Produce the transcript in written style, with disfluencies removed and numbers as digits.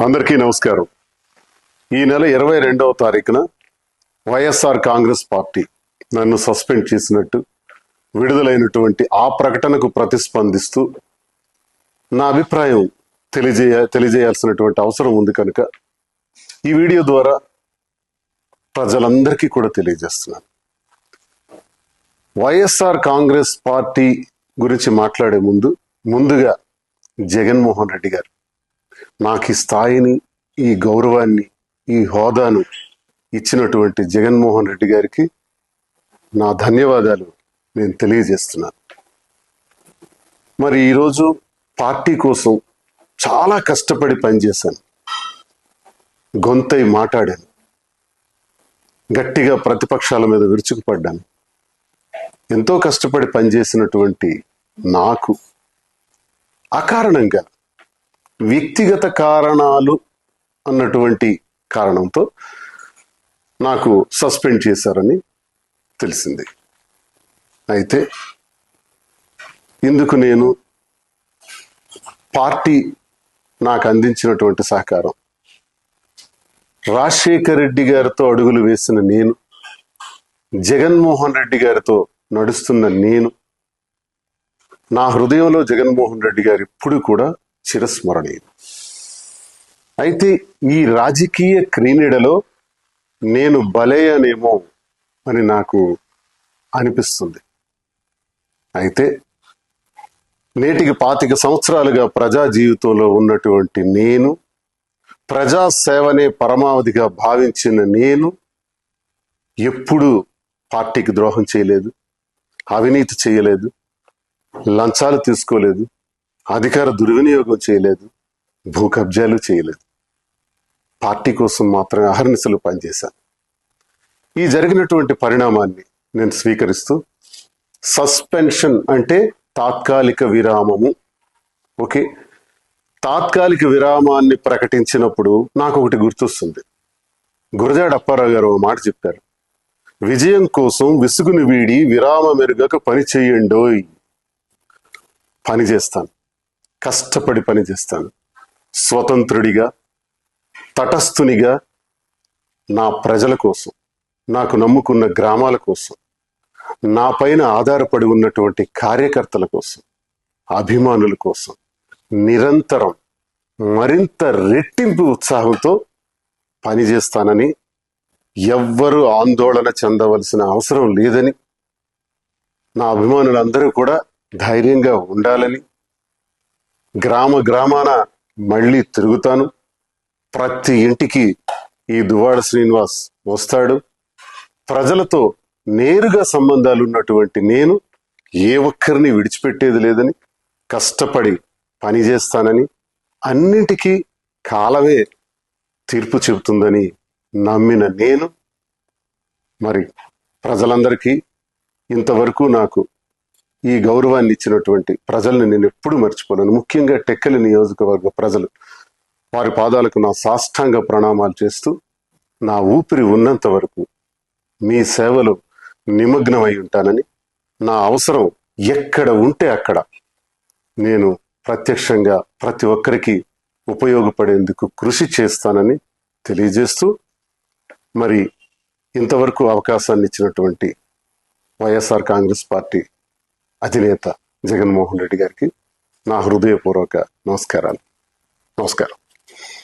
అందరికీ నమస్కారం. ఈ నెల 22వ తారీఖున వైఎస్ఆర్ కాంగ్రెస్ పార్టీ నన్ను సస్పెండ్ చేసినట్టు విడుదలైనటువంటి ఆ ప్రకటనకు ప్రతిస్పందిస్తూ నా అభిప్రాయం తెలియజేయాల్సినటువంటి అవసరం ఉంది కనుక ఈ వీడియో ద్వారా ప్రజలందరికీ కూడా తెలియజేస్తున్నాను. వైఎస్ఆర్ కాంగ్రెస్ పార్టీ గురించి మాట్లాడే ముందుగా జగన్మోహన్ రెడ్డి గారు నాకు ఈ స్థాయిని, ఈ గౌరవాన్ని, ఈ హోదాను ఇచ్చినటువంటి జగన్మోహన్ రెడ్డి గారికి నా ధన్యవాదాలు నేను తెలియజేస్తున్నాను. మరి ఈరోజు పార్టీ కోసం చాలా కష్టపడి పనిచేశాను, గొంతై మాట్లాడాను, గట్టిగా ప్రతిపక్షాల మీద విరుచుకుపడ్డాను. ఎంతో కష్టపడి పనిచేసినటువంటి నాకు అకారణంగా వ్యక్తిగత కారణాలు అన్నటువంటి కారణంతో నాకు సస్పెండ్ చేశారని తెలిసింది. అయితే ఇందుకు నేను పార్టీ నాకు అందించినటువంటి సహకారం, రాజశేఖర్ రెడ్డి గారితో అడుగులు వేసిన నేను, జగన్మోహన్ రెడ్డి గారితో నడుస్తున్న నేను, నా హృదయంలో జగన్మోహన్ రెడ్డి గారు ఇప్పుడు కూడా చిరస్మరణీయం. అయితే ఈ రాజకీయ క్రీడలో నేను బలయ్యానేమో అని నాకు అనిపిస్తుంది. అయితే నేటికి 25 సంవత్సరాలుగా ప్రజా జీవితంలో ఉన్నటువంటి నేను, ప్రజాసేవనే పరమావధిగా భావించిన నేను ఎప్పుడూ పార్టీకి ద్రోహం చేయలేదు, అవినీతి చేయలేదు, లంచాలు తీసుకోలేదు, అధికార దుర్వినియోగం చేయలేదు, భూ కబ్జాలు చేయలేదు. పార్టీ కోసం మాత్రమే అహర్నిశలు పనిచేశాను. ఈ జరిగినటువంటి పరిణామాన్ని నేను స్వీకరిస్తూ, సస్పెన్షన్ అంటే తాత్కాలిక విరామము. ఓకే, తాత్కాలిక విరామాన్ని ప్రకటించినప్పుడు నాకు ఒకటి గుర్తొస్తుంది. గురజాడ అప్పారావు గారు మాట చెప్పారు, విజయం కోసం విసుగుని వీడి విరామ మెరుగక పని చేయండోయ్. పని చేస్తాను, కష్టపడి పని చేస్తాను, స్వతంత్రుడిగా, తటస్థునిగా, నా ప్రజల కోసం, నాకు నమ్ముకున్న గ్రామాల కోసం, నా పైన ఆధారపడి ఉన్నటువంటి కార్యకర్తల కోసం, అభిమానుల కోసం నిరంతరం మరింత రెట్టింపు ఉత్సాహంతో పనిచేస్తానని, ఎవ్వరూ ఆందోళన చెందవలసిన అవసరం లేదని, నా అభిమానులందరూ కూడా ధైర్యంగా ఉండాలని, గ్రామాన మళ్ళీ తిరుగుతాను, ప్రతి ఇంటికి ఈ దువ్వాడ శ్రీనివాస్ వస్తాడు, ప్రజలతో నేరుగా సంబంధాలు ఉన్నటువంటి నేను ఏ ఒక్కరిని విడిచిపెట్టేది లేదని, కష్టపడి పనిచేస్తానని, అన్నింటికీ కాలమే తీర్పు చెబుతుందని నమ్మిన నేను మరి ప్రజలందరికీ, ఇంతవరకు నాకు ఈ గౌరవాన్ని ఇచ్చినటువంటి ప్రజల్ని నేను ఎప్పుడు మర్చిపోలేను. ముఖ్యంగా టెక్కలి నియోజకవర్గ ప్రజలు, వారి పాదాలకు నా సాష్టాంగ ప్రణామాలు చేస్తూ, నా ఊపిరి ఉన్నంత వరకు మీ సేవలో నిమగ్నమై ఉంటానని, నా అవసరం ఎక్కడ ఉంటే అక్కడ నేను ప్రత్యక్షంగా ప్రతి ఒక్కరికి ఉపయోగపడేందుకు కృషి చేస్తానని తెలియజేస్తూ, మరి ఇంతవరకు అవకాశాన్ని ఇచ్చినటువంటి వైఎస్ఆర్ కాంగ్రెస్ పార్టీ అధినేత జగన్మోహన్ రెడ్డి గారికి నా హృదయపూర్వక నమస్కారం.